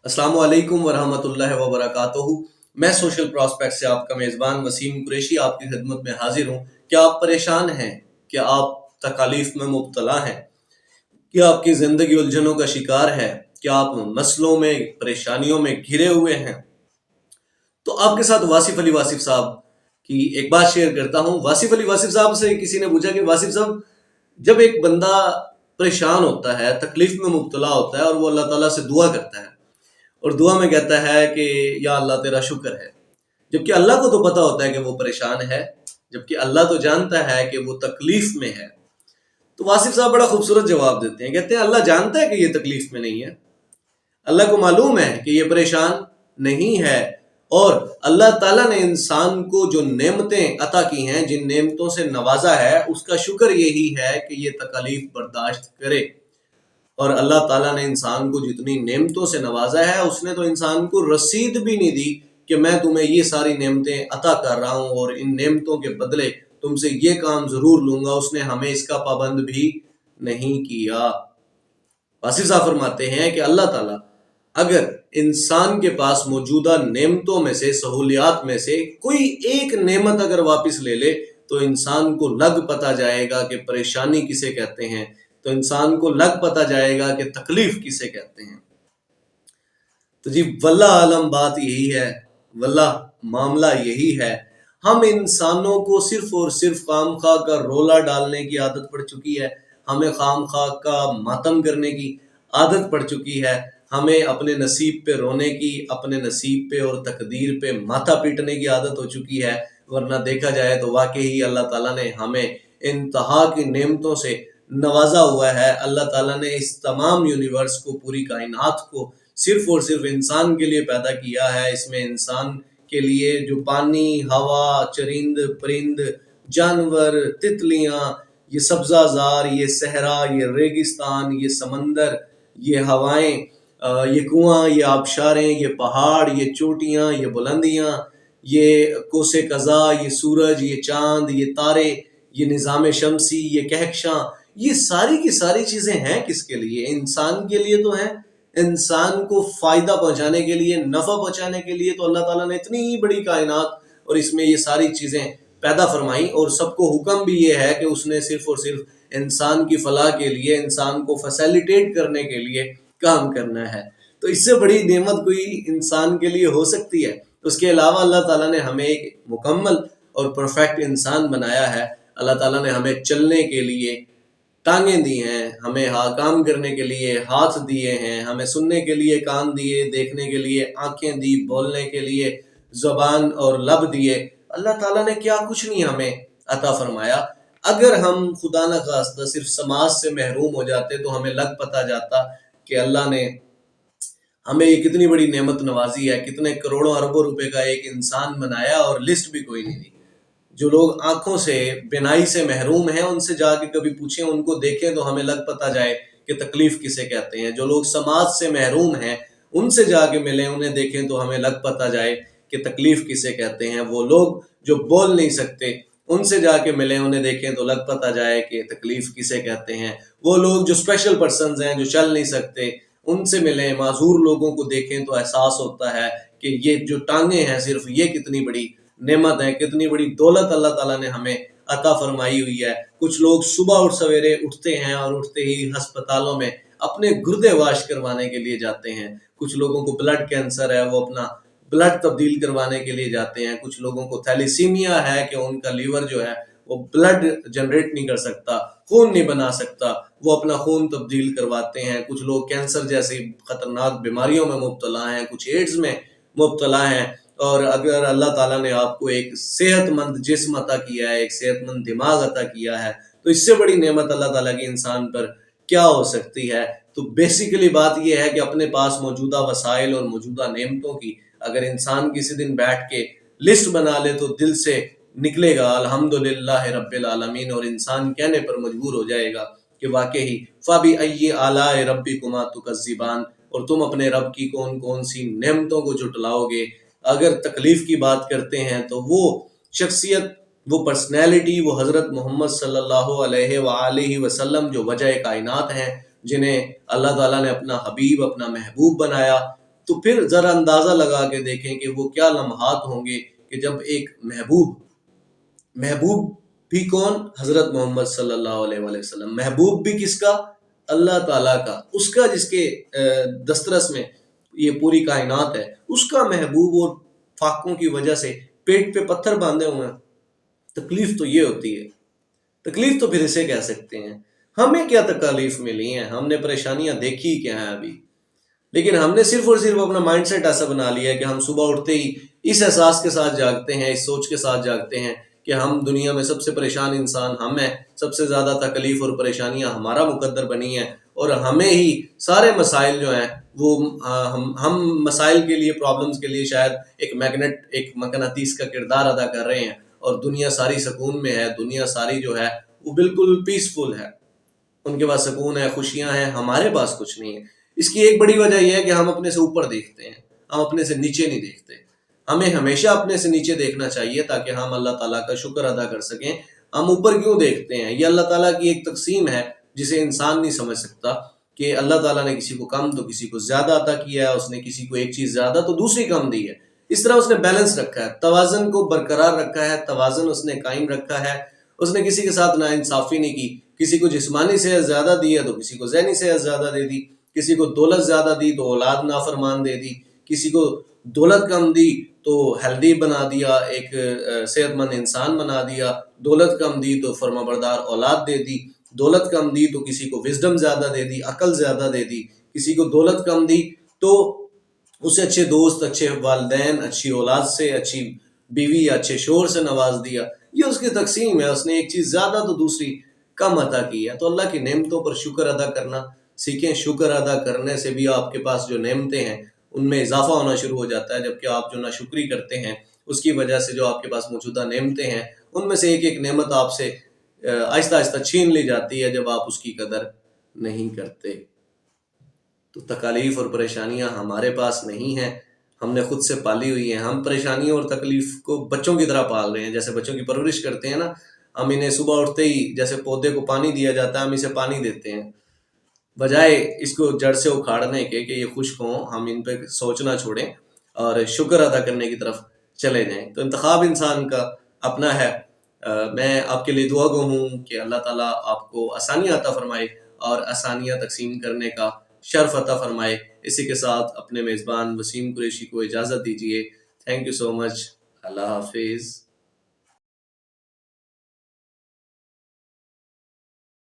अस्सलाम वालेकुम वरहमतुल्लाहि वबरकातुहू। मैं सोशल प्रॉस्पेक्ट से आपका मेज़बान वसीम कुरैशी आपकी खिदमत में हाजिर हूँ। क्या आप परेशान हैं? क्या आप तकालीफ में मुब्तला हैं? क्या आपकी ज़िंदगी उलझनों का शिकार है? क्या आप मसलों में, परेशानियों में घिरे हुए हैं? तो आपके साथ वासिफ अली वासिफ साहब की एक बात शेयर करता हूँ। वासिफ अली वासिफ साहब से किसी ने पूछा कि वासिफ साहब, जब एक बंदा परेशान होता है, तकलीफ में मुब्तला होता है और वो अल्लाह ताला से दुआ करता है और दुआ में कहता है कि या अल्लाह तेरा शुक्र है, जबकि अल्लाह को तो पता होता है कि वो परेशान है, जबकि अल्लाह तो जानता है कि वो तकलीफ में है। तो वासिफ साहब बड़ा खूबसूरत जवाब देते हैं, कहते हैं अल्लाह जानता है कि ये तकलीफ में नहीं है, अल्लाह को मालूम है कि ये परेशान नहीं है, और अल्लाह ताला ने इंसान को जो नेमतें अता की हैं, जिन नेमतों से नवाजा है, उसका शुक्र यही है कि ये तकलीफ बर्दाश्त करे। और अल्लाह ताला ने इंसान को जितनी नेमतों से नवाजा है, उसने तो इंसान को रसीद भी नहीं दी कि मैं तुम्हें ये सारी नेमतें अता कर रहा हूँ और इन नेमतों के बदले तुमसे ये काम जरूर लूंगा। उसने हमें इसका पाबंद भी नहीं किया। वासिफ साहब फरमाते हैं कि अल्लाह ताला अगर इंसान के पास मौजूदा नेमतों में से, सहूलियात में से कोई एक नेमत अगर वापस ले ले, तो इंसान को लग पता जाएगा कि परेशानी किसे कहते हैं, तो इंसान को लग पता जाएगा कि तकलीफ किसे कहते हैं। तो जी वल्लाह आलम बात यही है, वल्लाह मामला यही है। हम इंसानों को सिर्फ और सिर्फ खामखा का रोला डालने की आदत पड़ चुकी है, हमें खामखा का मातम करने की आदत पड़ चुकी है, हमें अपने नसीब पे रोने की, अपने नसीब पे और तकदीर पे माथा पीटने की आदत हो चुकी है। वरना देखा जाए तो वाकई अल्लाह ताला ने हमें इंतहा की नेमतों से नवाजा हुआ है। अल्लाह ताला ने इस तमाम यूनिवर्स को, पूरी कायनात को सिर्फ और सिर्फ इंसान के लिए पैदा किया है। इसमें इंसान के लिए जो पानी, हवा, चरिंद परिंद, जानवर, तितलियां, ये सब्जाजार, ये सहरा, ये रेगिस्तान, ये समंदर, ये हवाएं, ये कुआं, ये आबशारें, ये पहाड़, ये चोटियां, ये बुलंदियां, ये कोसे कज़ा, ये सूरज, ये चांद, ये तारे, ये निज़ाम शमसी, ये कहकशां, ये सारी की सारी चीजें हैं किसके लिए? इंसान के लिए तो हैं। इंसान को फायदा पहुंचाने के लिए, नफा पहुंचाने के लिए तो अल्लाह ताला ने इतनी बड़ी कायनात और इसमें ये सारी चीजें पैदा फरमाई, और सबको हुक्म भी ये है कि उसने सिर्फ और सिर्फ इंसान की फलाह के लिए, इंसान को फैसिलिटेट करने के लिए काम करना है। तो इससे बड़ी नेमत कोई इंसान के लिए हो सकती है? उसके अलावा अल्लाह ताला ने हमें एक मुकम्मल और परफेक्ट इंसान बनाया है। अल्लाह ताला ने हमें चलने के लिए टांगें दी हैं, हमें काम करने के लिए हाथ दिए हैं, हमें सुनने के लिए कान दिए, देखने के लिए आंखें दी, बोलने के लिए ज़बान और लब दिए। अल्लाह ताला ने क्या कुछ नहीं हमें अता फरमाया। अगर हम खुदा न खास्ता सिर्फ समाज से महरूम हो जाते तो हमें लग पता जाता कि अल्लाह ने हमें ये कितनी बड़ी नेमत नवाजी है, कितने करोड़ों अरबों रुपए का एक इंसान बनाया और लिस्ट भी कोई नहीं दी। जो लोग आंखों से, बिनाई से महरूम हैं, उनसे जाके कभी पूछें, उनको देखें तो हमें लग पता जाए कि तकलीफ किसे कहते हैं। जो लोग समाज से महरूम हैं, उनसे जाके मिलें, उन्हें देखें तो हमें लग पता जाए कि तकलीफ किसे कहते हैं। वो लोग जो बोल नहीं सकते, उनसे जाके मिलें, उन्हें देखें तो लग पता जाए कि तकलीफ किसे कहते हैं। वो लोग जो स्पेशल पर्सन्स हैं, जो चल नहीं सकते, उनसे मिलें, माजूर लोगों को देखें तो एहसास होता है कि ये जो टांगे हैं सिर्फ, ये कितनी बड़ी नेमत है, कितनी बड़ी दौलत अल्लाह ताला ने हमें अता फरमाई हुई है। कुछ लोग सुबह और सवेरे उठते हैं और उठते ही अस्पतालों में अपने गुर्दे वाश करवाने के लिए जाते हैं। कुछ लोगों को ब्लड कैंसर है, वो अपना ब्लड तब्दील करवाने के लिए जाते हैं। कुछ लोगों को थैलीसीमिया है कि उनका लीवर जो है वो ब्लड जनरेट नहीं कर सकता, खून नहीं बना सकता, वो अपना खून तब्दील करवाते हैं। कुछ लोग कैंसर जैसी खतरनाक बीमारियों में मुब्तला हैं, कुछ एड्स में मुब्तला हैं। और अगर अल्लाह ताला ने आपको एक सेहतमंद जिस्म अता किया है, एक सेहतमंद दिमाग अता किया है, तो इससे बड़ी नेमत अल्लाह ताला की इंसान पर क्या हो सकती है? तो बेसिकली बात यह है कि अपने पास मौजूदा वसाइल और मौजूदा नेमतों की अगर इंसान किसी दिन बैठ के लिस्ट बना ले तो दिल से निकलेगा अल्हम्दुलिल्लाह रब्बिल आलमीन, और इंसान कहने पर मजबूर हो जाएगा कि वाकई फ़बी अय्यि आलाए रब्बिकुमा तुकज़्ज़िबान, और तुम अपने रब की कौन कौन सी नेमतों को जुटलाओगे। अगर तकलीफ की बात करते हैं तो वो शख्सियत, वो पर्सनैलिटी, वो हज़रत मोहम्मद सल्लल्लाहु अलैहि वसल्लम जो वजह कायनात हैं, जिन्हें अल्लाह ताला ने अपना हबीब, अपना महबूब बनाया, تو پھر ذرا اندازہ لگا کے دیکھیں کہ وہ کیا لمحات ہوں گے کہ جب ایک محبوب بھی کون؟ حضرت محمد صلی اللہ علیہ وآلہ وسلم، محبوب بھی کس کا؟ اللہ تعالیٰ کا، اس کا جس کے دسترس میں یہ پوری کائنات ہے، اس کا محبوب اور فاقوں کی وجہ سے پیٹ پہ پتھر باندھے ہوئے ہیں۔ تکلیف تو یہ ہوتی ہے، تکلیف تو پھر اسے کہہ سکتے ہیں۔ ہمیں کیا تکالیف ملی ہیں؟ ہم نے پریشانیاں دیکھی کیا ہیں ابھی؟ لیکن ہم نے صرف اور صرف اپنا مائنڈ سیٹ ایسا بنا لیا ہے کہ ہم صبح اٹھتے ہی اس احساس کے ساتھ جاگتے ہیں، اس سوچ کے ساتھ جاگتے ہیں کہ ہم دنیا میں سب سے پریشان انسان ہم ہیں، سب سے زیادہ تکلیف اور پریشانیاں ہمارا مقدر بنی ہیں، اور ہمیں ہی سارے مسائل جو ہیں وہ ہم مسائل کے لیے، پرابلمز کے لیے شاید ایک میگنیٹ، ایک مقناطیس کا کردار ادا کر رہے ہیں، اور دنیا ساری سکون میں ہے، دنیا ساری جو ہے وہ بالکل پیسفل ہے، ان کے پاس سکون ہے، خوشیاں ہیں، ہمارے پاس کچھ نہیں ہے۔ اس کی ایک بڑی وجہ یہ ہے کہ ہم اپنے سے اوپر دیکھتے ہیں، ہم اپنے سے نیچے نہیں دیکھتے۔ ہمیں ہمیشہ اپنے سے نیچے دیکھنا چاہیے تاکہ ہم اللہ تعالیٰ کا شکر ادا کر سکیں۔ ہم اوپر کیوں دیکھتے ہیں؟ یہ اللہ تعالیٰ کی ایک تقسیم ہے جسے انسان نہیں سمجھ سکتا، کہ اللہ تعالیٰ نے کسی کو کم تو کسی کو زیادہ عطا کیا ہے، اس نے کسی کو ایک چیز زیادہ تو دوسری کم دی ہے۔ اس طرح اس نے بیلنس رکھا ہے، توازن کو برقرار رکھا ہے، توازن اس نے قائم رکھا ہے۔ اس نے کسی کے ساتھ ناانصافی نہیں کی، کسی کو جسمانی صحت زیادہ دی ہے تو کسی کو ذہنی صحت زیادہ دے دی، کسی کو دولت زیادہ دی تو اولاد نافرمان دے دی، کسی کو دولت کم دی تو ہیلدی بنا دیا، ایک صحت مند انسان بنا دیا، دولت کم دی تو فرما بردار اولاد دے دی، دولت کم دی تو کسی کو وزڈم زیادہ دے دی، عقل زیادہ دے دی، کسی کو دولت کم دی تو اسے اچھے دوست، اچھے والدین، اچھی اولاد سے، اچھی بیوی یا اچھے شوہر سے نواز دیا۔ یہ اس کی تقسیم ہے، اس نے ایک چیز زیادہ تو دوسری کم عطا کی ہے۔ تو اللہ کی نعمتوں پر شکر ادا کرنا سیکھیں۔ شکر ادا کرنے سے بھی آپ کے پاس جو نعمتیں ہیں ان میں اضافہ ہونا شروع ہو جاتا ہے، جبکہ آپ جو ناشکری کرتے ہیں اس کی وجہ سے جو آپ کے پاس موجودہ نعمتیں ہیں ان میں سے ایک ایک نعمت آپ سے آہستہ آہستہ چھین لی جاتی ہے جب آپ اس کی قدر نہیں کرتے۔ تو تکالیف اور پریشانیاں ہمارے پاس نہیں ہیں، ہم نے خود سے پالی ہوئی ہیں۔ ہم پریشانیوں اور تکلیف کو بچوں کی طرح پال رہے ہیں، جیسے بچوں کی پرورش کرتے ہیں نا، ہم انہیں صبح اٹھتے ہی جیسے پودے کو پانی دیا جاتا ہے ہم اسے پانی دیتے ہیں، بجائے اس کو جڑ سے اکھاڑنے کے کہ یہ خشک ہوں۔ ہم ان پہ سوچنا چھوڑیں اور شکر ادا کرنے کی طرف چلے جائیں۔ تو انتخاب انسان کا اپنا ہے۔ میں آپ کے لیے دعا گو ہوں کہ اللہ تعالیٰ آپ کو آسانیاں عطا فرمائے اور آسانیاں تقسیم کرنے کا شرف عطا فرمائے۔ اسی کے ساتھ اپنے میزبان وسیم قریشی کو اجازت دیجیے۔ تھینک یو سو مچ۔ اللہ حافظ۔